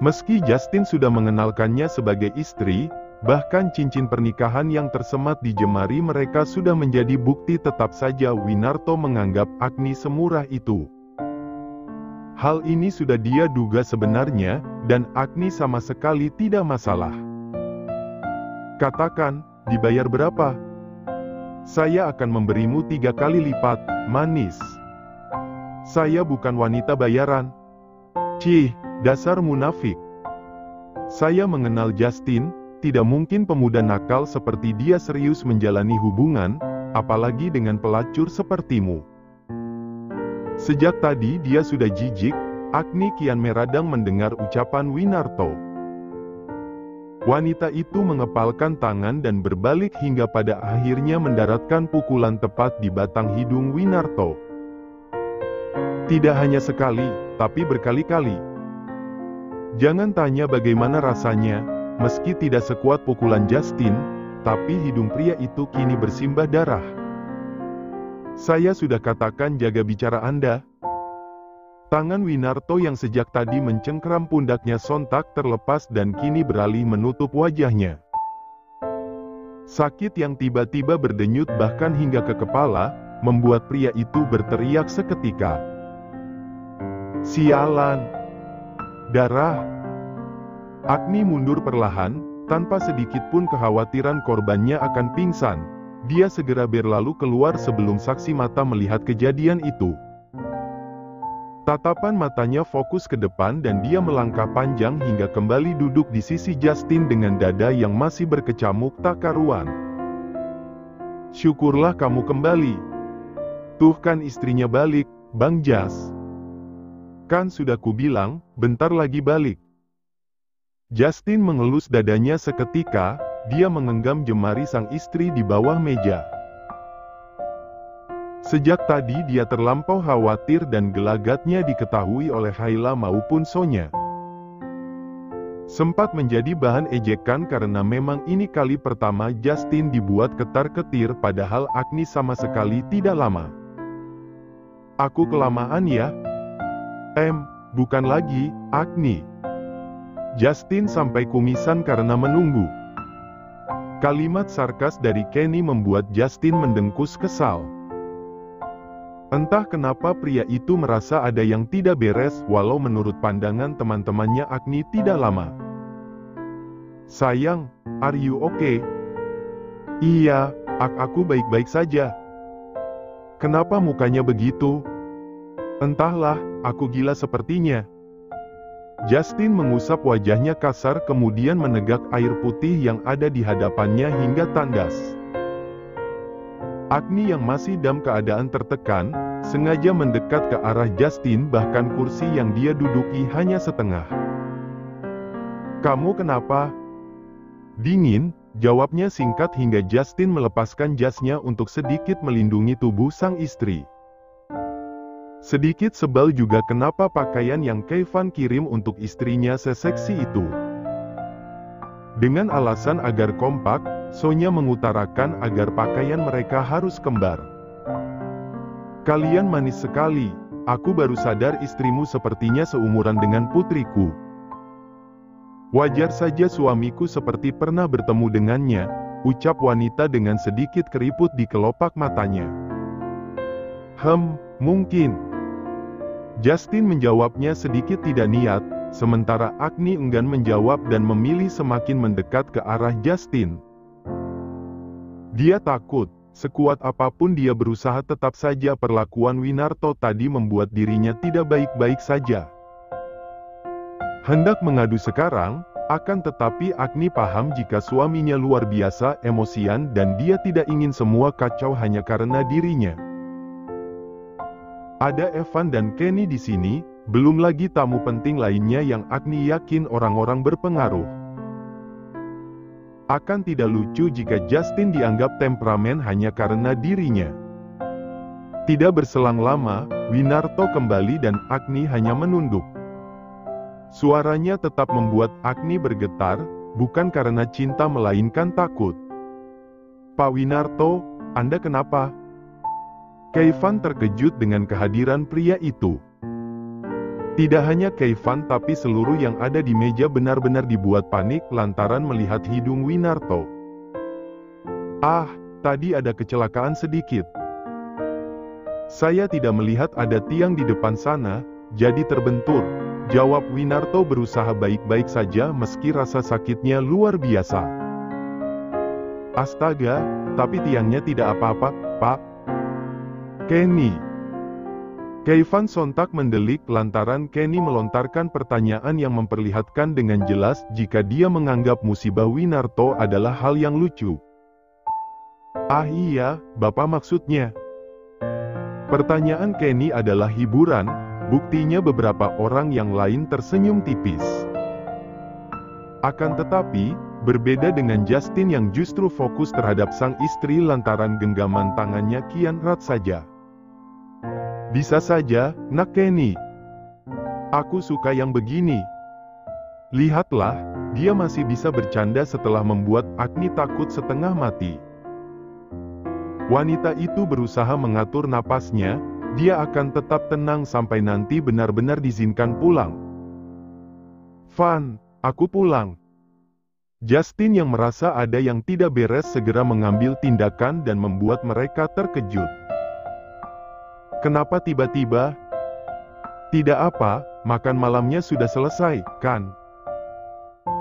Meski Justin sudah mengenalkannya sebagai istri, bahkan cincin pernikahan yang tersemat di jemari mereka sudah menjadi bukti, tetap saja Winarto menganggap Agni semurah itu. Hal ini sudah dia duga sebenarnya, dan Agni sama sekali tidak masalah. Katakan, dibayar berapa? Saya akan memberimu 3 kali lipat, manis. Saya bukan wanita bayaran. Cih, dasar munafik. Saya mengenal Justin, tidak mungkin pemuda nakal seperti dia serius menjalani hubungan, apalagi dengan pelacur sepertimu. Sejak tadi dia sudah jijik, Agni kian meradang mendengar ucapan Winarto. Wanita itu mengepalkan tangan dan berbalik hingga pada akhirnya mendaratkan pukulan tepat di batang hidung Winarto. Tidak hanya sekali, tapi berkali-kali. Jangan tanya bagaimana rasanya, meski tidak sekuat pukulan Justin, tapi hidung pria itu kini bersimbah darah. Saya sudah katakan jaga bicara Anda. Tangan Winarto yang sejak tadi mencengkeram pundaknya sontak terlepas dan kini beralih menutup wajahnya. Sakit yang tiba-tiba berdenyut bahkan hingga ke kepala, membuat pria itu berteriak seketika. Sialan! Darah! Agni mundur perlahan, tanpa sedikit pun kekhawatiran korbannya akan pingsan. Dia segera berlalu keluar sebelum saksi mata melihat kejadian itu. Tatapan matanya fokus ke depan dan dia melangkah panjang hingga kembali duduk di sisi Justin dengan dada yang masih berkecamuk tak karuan. Syukurlah kamu kembali. Tuh kan istrinya balik, Bang Jas. Kan sudah kubilang, bentar lagi balik. Justin mengelus dadanya seketika, dia menggenggam jemari sang istri di bawah meja. Sejak tadi dia terlampau khawatir dan gelagatnya diketahui oleh Hayla maupun Sonya. Sempat menjadi bahan ejekan karena memang ini kali pertama Justin dibuat ketar-ketir padahal Agni sama sekali tidak lama. Aku kelamaan ya? Bukan lagi, Agni. Justin sampai kumisan karena menunggu. Kalimat sarkas dari Kenny membuat Justin mendengkus kesal. Entah kenapa pria itu merasa ada yang tidak beres walau menurut pandangan teman-temannya Agni tidak lama. Sayang, are you okay? Iya, aku baik-baik saja. Kenapa mukanya begitu? Entahlah, aku gila sepertinya. Justin mengusap wajahnya kasar kemudian menegak air putih yang ada di hadapannya hingga tandas. Agni yang masih dalam keadaan tertekan, sengaja mendekat ke arah Justin bahkan kursi yang dia duduki hanya setengah. Kamu kenapa? Dingin, jawabnya singkat hingga Justin melepaskan jasnya untuk sedikit melindungi tubuh sang istri. Sedikit sebal juga kenapa pakaian yang Kevin kirim untuk istrinya seseksi itu. Dengan alasan agar kompak, Sonya mengutarakan agar pakaian mereka harus kembar. Kalian manis sekali, aku baru sadar istrimu sepertinya seumuran dengan putriku. Wajar saja suamiku seperti pernah bertemu dengannya, ucap wanita dengan sedikit keriput di kelopak matanya. Mungkin. Justin menjawabnya sedikit tidak niat, sementara Agni enggan menjawab dan memilih semakin mendekat ke arah Justin. Dia takut, sekuat apapun dia berusaha tetap saja perlakuan Winarto tadi membuat dirinya tidak baik-baik saja. Hendak mengadu sekarang, akan tetapi Agni paham jika suaminya luar biasa emosian dan dia tidak ingin semua kacau hanya karena dirinya. Ada Evan dan Kenny di sini, belum lagi tamu penting lainnya yang Agni yakin orang-orang berpengaruh. Akan tidak lucu jika Justin dianggap temperamen hanya karena dirinya. Tidak berselang lama, Winarto kembali dan Agni hanya menunduk. Suaranya tetap membuat Agni bergetar, bukan karena cinta melainkan takut. Pak Winarto, Anda kenapa? Kevin terkejut dengan kehadiran pria itu. Tidak hanya Keivan tapi seluruh yang ada di meja benar-benar dibuat panik lantaran melihat hidung Winarto. Ah, tadi ada kecelakaan sedikit. Saya tidak melihat ada tiang di depan sana, jadi terbentur, jawab Winarto berusaha baik-baik saja meski rasa sakitnya luar biasa. Astaga, tapi tiangnya tidak apa-apa, Pak. Kenny. Keivan sontak mendelik lantaran Kenny melontarkan pertanyaan yang memperlihatkan dengan jelas jika dia menganggap musibah Winarto adalah hal yang lucu. Ah iya, Bapak maksudnya. Pertanyaan Kenny adalah hiburan, buktinya beberapa orang yang lain tersenyum tipis. Akan tetapi, berbeda dengan Justin yang justru fokus terhadap sang istri lantaran genggaman tangannya kian erat saja. Bisa saja, Nak Kenny. Aku suka yang begini. Lihatlah, dia masih bisa bercanda setelah membuat Agni takut setengah mati. Wanita itu berusaha mengatur napasnya, dia akan tetap tenang sampai nanti benar-benar diizinkan pulang. Van, aku pulang. Justin yang merasa ada yang tidak beres segera mengambil tindakan dan membuat mereka terkejut. Kenapa tiba-tiba? Tidak apa, makan malamnya sudah selesai, kan?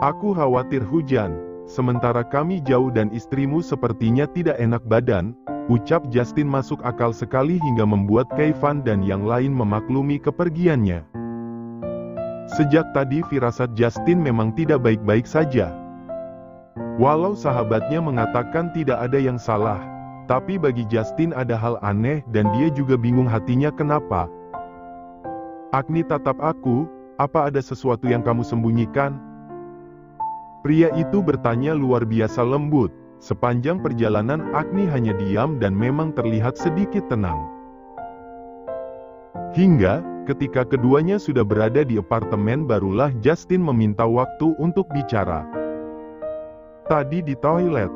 Aku khawatir hujan, sementara kami jauh dan istrimu sepertinya tidak enak badan, ucap Justin masuk akal sekali hingga membuat Keivan dan yang lain memaklumi kepergiannya. Sejak tadi firasat Justin memang tidak baik-baik saja. Walau sahabatnya mengatakan tidak ada yang salah, tapi bagi Justin ada hal aneh dan dia juga bingung hatinya kenapa. Agni tatap aku, apa ada sesuatu yang kamu sembunyikan? Pria itu bertanya luar biasa lembut. Sepanjang perjalanan Agni hanya diam dan memang terlihat sedikit tenang. Hingga, ketika keduanya sudah berada di apartemen barulah Justin meminta waktu untuk bicara. Tadi di toilet.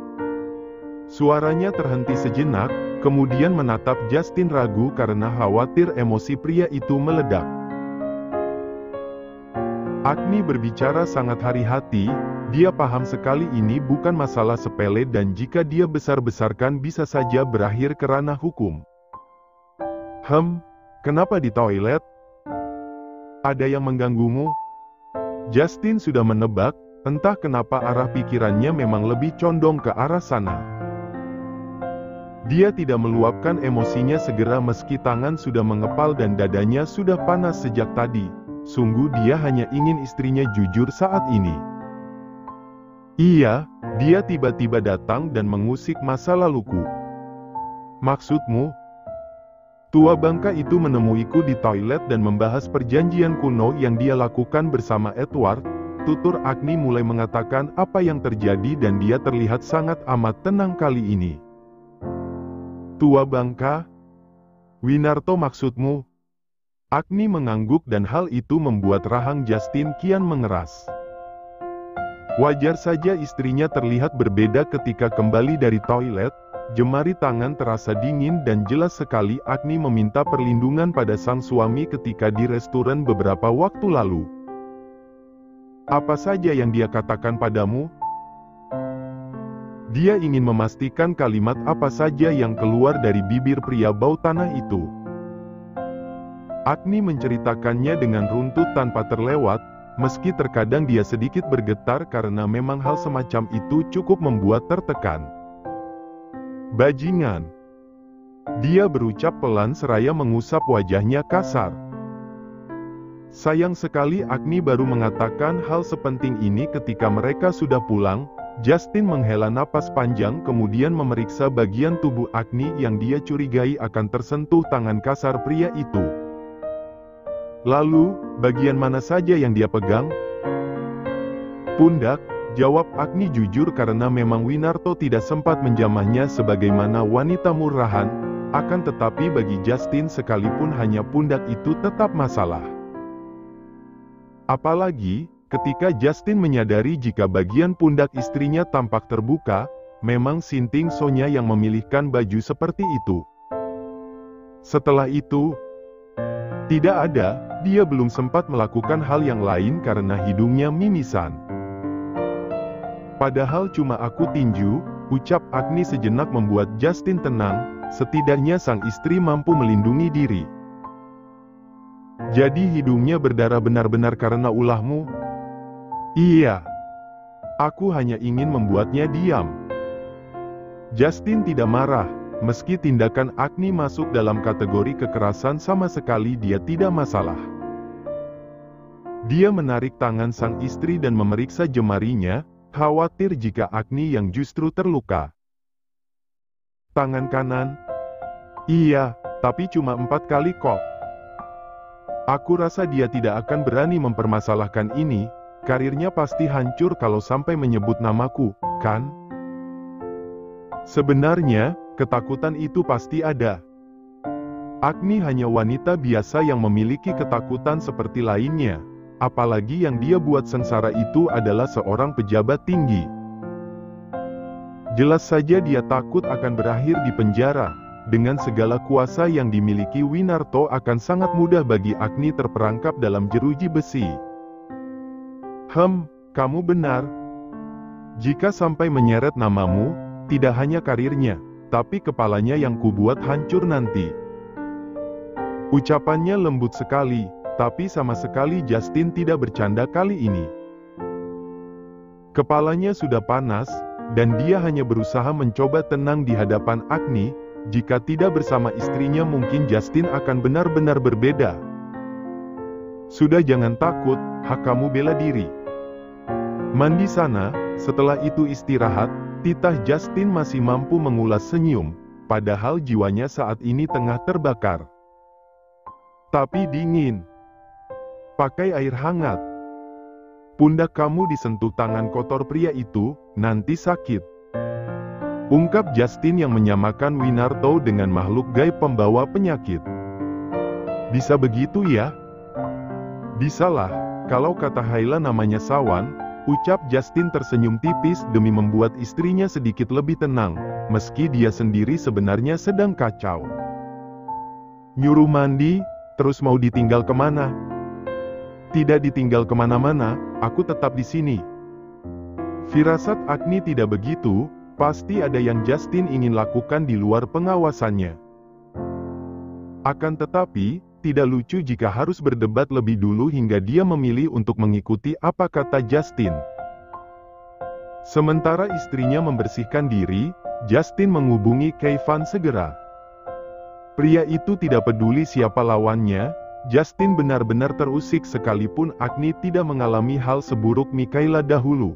Suaranya terhenti sejenak, kemudian menatap Justin ragu karena khawatir emosi pria itu meledak. Agni berbicara sangat hati-hati, dia paham sekali ini bukan masalah sepele dan jika dia besar-besarkan bisa saja berakhir ke ranah hukum. Kenapa di toilet? Ada yang mengganggumu? Justin sudah menebak, entah kenapa arah pikirannya memang lebih condong ke arah sana. Dia tidak meluapkan emosinya segera meski tangan sudah mengepal dan dadanya sudah panas sejak tadi. Sungguh dia hanya ingin istrinya jujur saat ini. Iya, dia tiba-tiba datang dan mengusik masa laluku. Maksudmu? Tua bangka itu menemuiku di toilet dan membahas perjanjian kuno yang dia lakukan bersama Edward. Tutur Agni mulai mengatakan apa yang terjadi dan dia terlihat sangat amat tenang kali ini. Tua bangka? Winarto maksudmu? Agni mengangguk dan hal itu membuat rahang Justin kian mengeras. Wajar saja istrinya terlihat berbeda ketika kembali dari toilet, jemari tangan terasa dingin dan jelas sekali Agni meminta perlindungan pada sang suami ketika di restoran beberapa waktu lalu. Apa saja yang dia katakan padamu? Dia ingin memastikan kalimat apa saja yang keluar dari bibir pria bau tanah itu. Agni menceritakannya dengan runtut tanpa terlewat, meski terkadang dia sedikit bergetar karena memang hal semacam itu cukup membuat tertekan. Bajingan. Dia berucap pelan seraya mengusap wajahnya kasar. Sayang sekali Agni baru mengatakan hal sepenting ini ketika mereka sudah pulang. Justin menghela napas panjang kemudian memeriksa bagian tubuh Agni yang dia curigai akan tersentuh tangan kasar pria itu. Lalu, bagian mana saja yang dia pegang? Pundak, jawab Agni jujur karena memang Winarto tidak sempat menjamahnya sebagaimana wanita murahan, akan tetapi bagi Justin sekalipun hanya pundak itu tetap masalah. Apalagi, ketika Justin menyadari jika bagian pundak istrinya tampak terbuka, memang Sinting Sonya yang memilihkan baju seperti itu. Setelah itu, tidak ada, Dia belum sempat melakukan hal yang lain karena hidungnya mimisan. Padahal cuma aku tinju, ucap Agni sejenak membuat Justin tenang, setidaknya sang istri mampu melindungi diri. Jadi hidungnya berdarah benar-benar karena ulahmu? Iya. Aku hanya ingin membuatnya diam. Justin tidak marah, meski tindakan Agni masuk dalam kategori kekerasan sama sekali dia tidak masalah. Dia menarik tangan sang istri dan memeriksa jemarinya, khawatir jika Agni yang justru terluka. Tangan kanan? Iya, tapi cuma 4 kali kok. Aku rasa dia tidak akan berani mempermasalahkan ini, karirnya pasti hancur kalau sampai menyebut namaku, kan? Sebenarnya, ketakutan itu pasti ada. Agni hanya wanita biasa yang memiliki ketakutan seperti lainnya. Apalagi yang dia buat sengsara itu adalah seorang pejabat tinggi. Jelas saja dia takut akan berakhir di penjara. Dengan segala kuasa yang dimiliki Winarto akan sangat mudah bagi Agni terperangkap dalam jeruji besi. Kamu benar. Jika sampai menyeret namamu, tidak hanya karirnya, tapi kepalanya yang kubuat hancur nanti. Ucapannya lembut sekali. Tapi sama sekali Justin tidak bercanda kali ini. Kepalanya sudah panas, dan dia hanya berusaha mencoba tenang di hadapan Agni. Jika tidak bersama istrinya mungkin Justin akan benar-benar berbeda. Sudah, jangan takut, hak kamu bela diri. Mandi sana, setelah itu istirahat. Titah Justin masih mampu mengulas senyum, padahal jiwanya saat ini tengah terbakar. Tapi dingin. Pakai air hangat. Pundak kamu disentuh tangan kotor pria itu, nanti sakit. Ungkap Justin yang menyamakan Winarto dengan makhluk gaib pembawa penyakit. Bisa begitu ya? Bisalah, kalau kata Hayla namanya Sawan, ucap Justin tersenyum tipis demi membuat istrinya sedikit lebih tenang, meski dia sendiri sebenarnya sedang kacau. Nyuruh mandi, terus mau ditinggal kemana? Tidak ditinggal kemana-mana, aku tetap di sini. Firasat Agni tidak begitu, pasti ada yang Justin ingin lakukan di luar pengawasannya. Akan tetapi, tidak lucu jika harus berdebat lebih dulu hingga dia memilih untuk mengikuti apa kata Justin. Sementara istrinya membersihkan diri, Justin menghubungi Keivan segera. Pria itu tidak peduli siapa lawannya. Justin benar-benar terusik sekalipun Agni tidak mengalami hal seburuk Mikaela dahulu.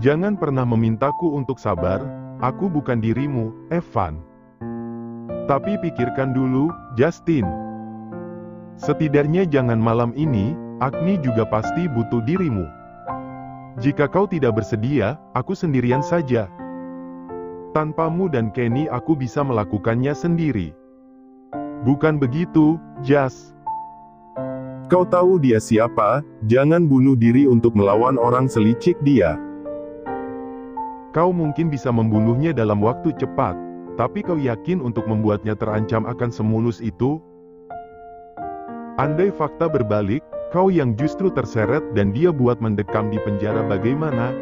Jangan pernah memintaku untuk sabar, aku bukan dirimu, Evan. Tapi pikirkan dulu, Justin. Setidaknya jangan malam ini, Agni juga pasti butuh dirimu. Jika kau tidak bersedia, aku sendirian saja. Tanpamu dan Kenny aku bisa melakukannya sendiri. Bukan begitu, Jas. Kau tahu dia siapa, jangan bunuh diri untuk melawan orang selicik dia. Kau mungkin bisa membunuhnya dalam waktu cepat, tapi kau yakin untuk membuatnya terancam akan semulus itu? Andai fakta berbalik, kau yang justru terseret dan dia buat mendekam di penjara bagaimana?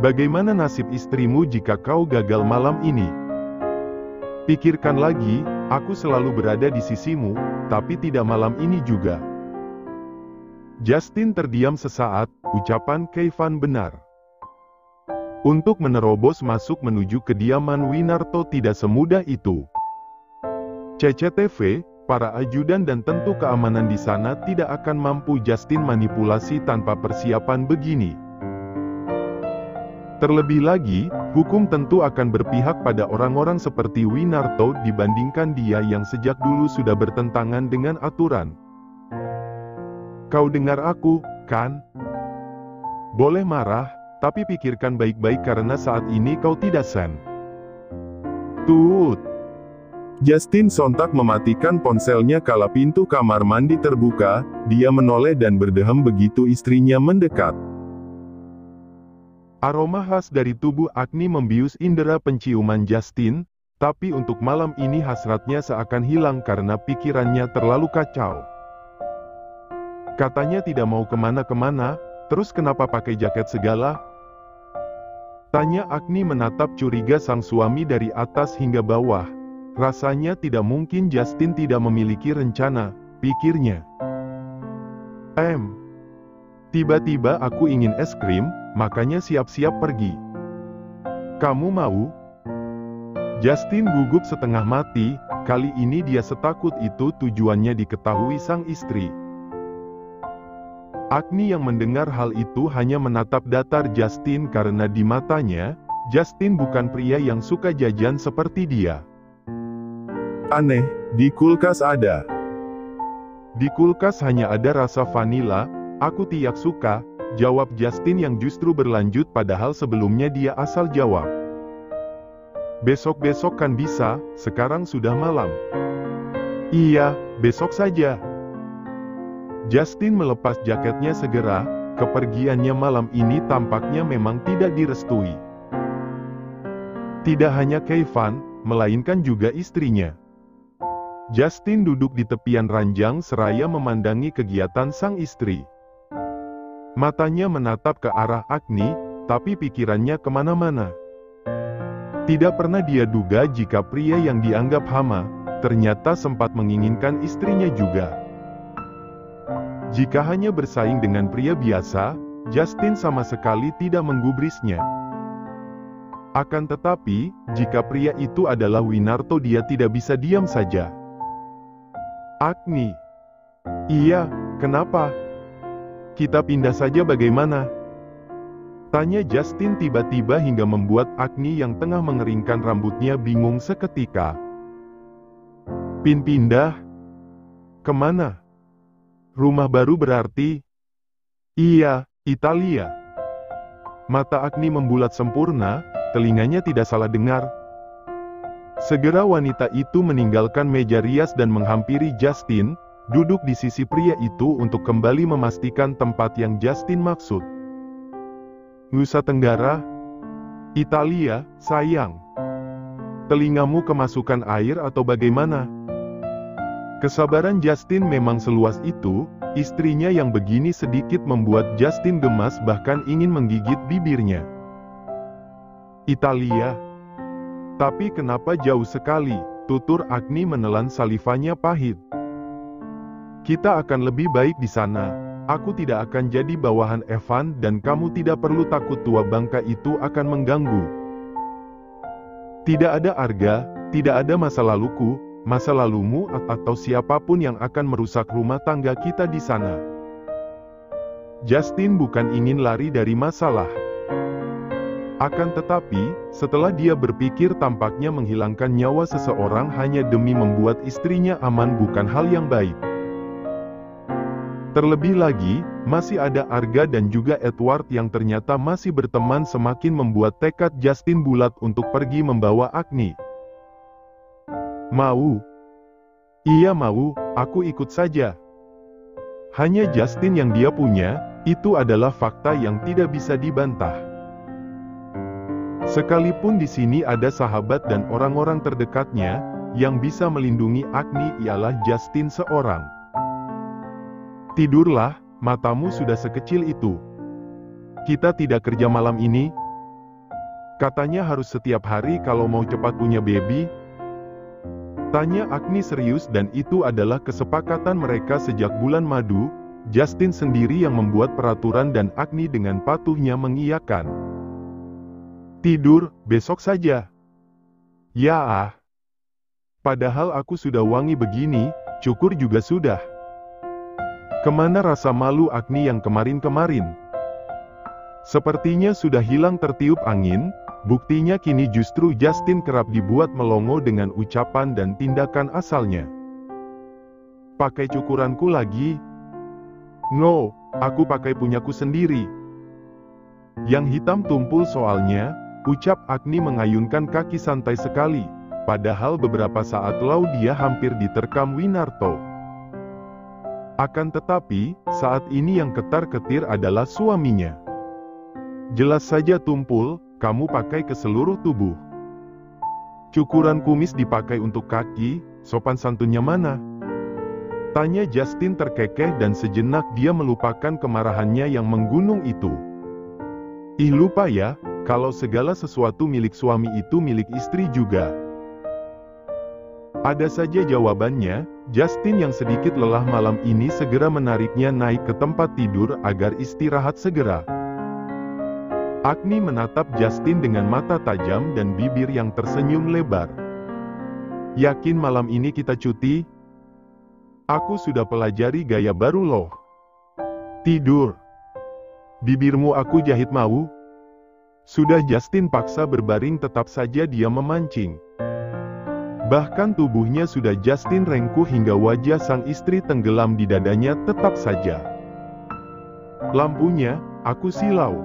Bagaimana nasib istrimu jika kau gagal malam ini? Pikirkan lagi, aku selalu berada di sisimu, tapi tidak malam ini juga. Justin terdiam sesaat, ucapan Keivan benar. Untuk menerobos masuk menuju kediaman Winarto tidak semudah itu. CCTV, para ajudan dan tentu keamanan di sana tidak akan mampu Justin manipulasi tanpa persiapan begini. Terlebih lagi, hukum tentu akan berpihak pada orang-orang seperti Winarto dibandingkan dia yang sejak dulu sudah bertentangan dengan aturan. Kau dengar aku, kan? Boleh marah, tapi pikirkan baik-baik karena saat ini kau tidak sen. Tut. Justin sontak mematikan ponselnya kala pintu kamar mandi terbuka, dia menoleh dan berdehem begitu istrinya mendekat. Aroma khas dari tubuh Agni membius indera penciuman Justin, Tapi untuk malam ini hasratnya seakan hilang karena pikirannya terlalu kacau. Katanya tidak mau kemana-kemana, terus kenapa pakai jaket segala? Tanya Agni menatap curiga sang suami dari atas hingga bawah. Rasanya tidak mungkin Justin tidak memiliki rencana, pikirnya. Tiba-tiba aku ingin es krim, makanya siap-siap pergi. Kamu mau? Justin gugup setengah mati, kali ini dia setakut itu tujuannya diketahui sang istri. Agni yang mendengar hal itu hanya menatap datar Justin karena di matanya, Justin bukan pria yang suka jajan seperti dia. Aneh, di kulkas ada. Di kulkas hanya ada rasa vanila, aku tidak suka, jawab Justin yang justru berlanjut padahal sebelumnya dia asal jawab. Besok-besok kan bisa, sekarang sudah malam. Iya, besok saja. Justin melepas jaketnya segera, kepergiannya malam ini tampaknya memang tidak direstui. Tidak hanya Kevin, melainkan juga istrinya. Justin duduk di tepian ranjang seraya memandangi kegiatan sang istri. Matanya menatap ke arah Agni, tapi pikirannya kemana-mana. Tidak pernah dia duga jika pria yang dianggap hama, ternyata sempat menginginkan istrinya juga. Jika hanya bersaing dengan pria biasa, Justin sama sekali tidak menggubrisnya. Akan tetapi, jika pria itu adalah Winarto dia tidak bisa diam saja. Agni. Iya, kenapa? Kita pindah saja bagaimana? Tanya Justin tiba-tiba hingga membuat Agni yang tengah mengeringkan rambutnya bingung seketika. Pindah? Kemana? Rumah baru berarti? Iya, Italia. Mata Agni membulat sempurna, telinganya tidak salah dengar. Segera wanita itu meninggalkan meja rias dan menghampiri Justin, duduk di sisi pria itu untuk kembali memastikan tempat yang Justin maksud. Nusa Tenggara? Italia, sayang. Telingamu kemasukan air atau bagaimana? Kesabaran Justin memang seluas itu, istrinya yang begini sedikit membuat Justin gemas bahkan ingin menggigit bibirnya. Italia? Tapi kenapa jauh sekali, tutur Agni menelan salivanya pahit. Kita akan lebih baik di sana, aku tidak akan jadi bawahan Evan dan kamu tidak perlu takut tua bangka itu akan mengganggu. Tidak ada Arga, tidak ada masa laluku, masa lalumu atau siapapun yang akan merusak rumah tangga kita di sana. Justin bukan ingin lari dari masalah. Akan tetapi, setelah dia berpikir tampaknya menghilangkan nyawa seseorang hanya demi membuat istrinya aman bukan hal yang baik. Terlebih lagi, masih ada Arga dan juga Edward yang ternyata masih berteman semakin membuat tekad Justin bulat untuk pergi membawa Agni. Mau? Iya mau, aku ikut saja. Hanya Justin yang dia punya, itu adalah fakta yang tidak bisa dibantah. Sekalipun di sini ada sahabat dan orang-orang terdekatnya, yang bisa melindungi Agni ialah Justin seorang. Tidurlah, matamu sudah sekecil itu. Kita tidak kerja malam ini? Katanya harus setiap hari kalau mau cepat punya baby. Tanya Agni serius dan itu adalah kesepakatan mereka sejak bulan madu, Justin sendiri yang membuat peraturan dan Agni dengan patuhnya mengiyakan. Tidur, besok saja. Ya padahal aku sudah wangi begini, cukur juga sudah. Kemana rasa malu Agni yang kemarin-kemarin? Sepertinya sudah hilang tertiup angin. Buktinya kini justru Justin kerap dibuat melongo dengan ucapan dan tindakan asalnya. Pakai cukuranku lagi? No, aku pakai punyaku sendiri. Yang hitam tumpul soalnya, ucap Agni mengayunkan kaki santai sekali, padahal beberapa saat lalu dia hampir diterkam Winarto. Akan tetapi, saat ini yang ketar-ketir adalah suaminya. Jelas saja tumpul, kamu pakai ke seluruh tubuh. Cukuran kumis dipakai untuk kaki, sopan santunnya mana? Tanya Justin terkekeh dan sejenak dia melupakan kemarahannya yang menggunung itu. Ih lupa ya, kalau segala sesuatu milik suami itu milik istri juga. Ada saja jawabannya. Justin yang sedikit lelah malam ini segera menariknya naik ke tempat tidur agar istirahat segera. Agni menatap Justin dengan mata tajam dan bibir yang tersenyum lebar. Yakin malam ini kita cuti? Aku sudah pelajari gaya baru loh. Tidur. Bibirmu aku jahit mau? Sudah Justin paksa berbaring tetap saja dia memancing. Bahkan tubuhnya sudah Justin rengkuh hingga wajah sang istri tenggelam di dadanya tetap saja. Lampunya, aku silau.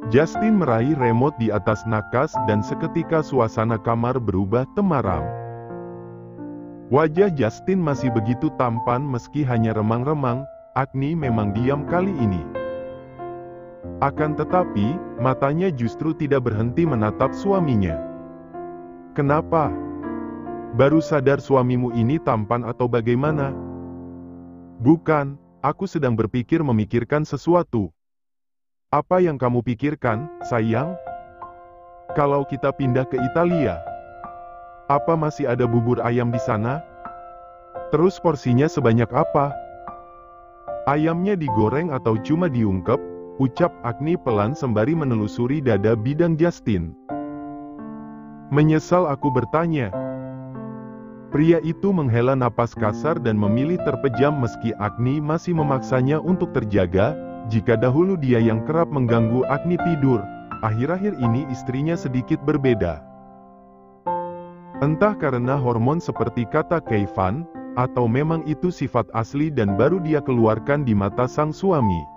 Justin meraih remote di atas nakas dan seketika suasana kamar berubah temaram. Wajah Justin masih begitu tampan meski hanya remang-remang. Agni memang diam kali ini. Akan tetapi, matanya justru tidak berhenti menatap suaminya. Kenapa? Baru sadar suamimu ini tampan atau bagaimana? Bukan, aku sedang memikirkan sesuatu. Apa yang kamu pikirkan, sayang? Kalau kita pindah ke Italia, apa masih ada bubur ayam di sana? Terus porsinya sebanyak apa? Ayamnya digoreng atau cuma diungkep? Ucap Agni pelan sembari menelusuri dada bidang Justin. Menyesal aku bertanya. Pria itu menghela napas kasar dan memilih terpejam meski Agni masih memaksanya untuk terjaga. Jika dahulu dia yang kerap mengganggu Agni tidur, akhir-akhir ini istrinya sedikit berbeda. Entah karena hormon seperti kata Keivan, atau memang itu sifat asli dan baru dia keluarkan di mata sang suami.